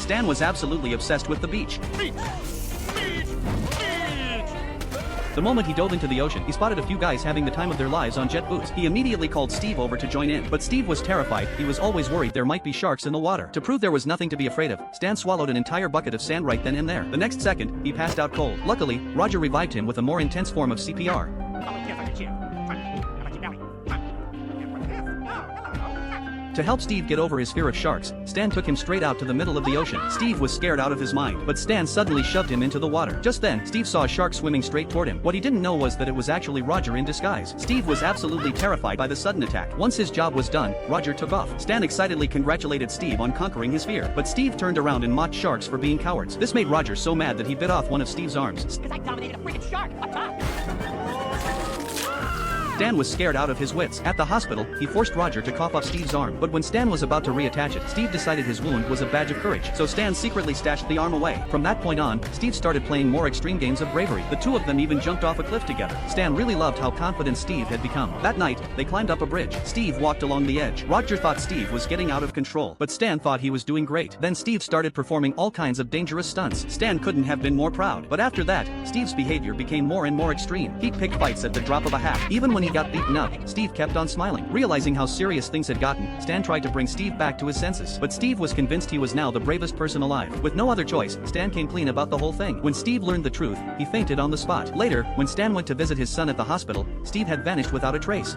Stan was absolutely obsessed with the beach. The moment he dove into the ocean, he spotted a few guys having the time of their lives on jet boots. He immediately called Steve over to join in, but Steve was terrified. He was always worried there might be sharks in the water. To prove there was nothing to be afraid of, Stan swallowed an entire bucket of sand right then and there. The next second, he passed out cold. Luckily, Roger revived him with a more intense form of CPR. To help Steve get over his fear of sharks, Stan took him straight out to the middle of the ocean. Steve was scared out of his mind, but Stan suddenly shoved him into the water. Just then, Steve saw a shark swimming straight toward him. What he didn't know was that it was actually Roger in disguise. Steve was absolutely terrified by the sudden attack. Once his job was done, Roger took off. Stan excitedly congratulated Steve on conquering his fear, but Steve turned around and mocked sharks for being cowards. This made Roger so mad that he bit off one of Steve's arms. Because I dominated a freaking shark up top. Stan was scared out of his wits. At the hospital, he forced Roger to cough off Steve's arm, but when Stan was about to reattach it, Steve decided his wound was a badge of courage, so Stan secretly stashed the arm away. From that point on, Steve started playing more extreme games of bravery. The two of them even jumped off a cliff together. Stan really loved how confident Steve had become. That night, they climbed up a bridge. Steve walked along the edge. Roger thought Steve was getting out of control, but Stan thought he was doing great. Then Steve started performing all kinds of dangerous stunts. Stan couldn't have been more proud. But after that, Steve's behavior became more and more extreme. He'd pick fights at the drop of a hat. Even when he got beaten up, Steve kept on smiling. Realizing how serious things had gotten, Stan tried to bring Steve back to his senses. But Steve was convinced he was now the bravest person alive. With no other choice, Stan came clean about the whole thing. When Steve learned the truth, he fainted on the spot. Later, when Stan went to visit his son at the hospital, Steve had vanished without a trace.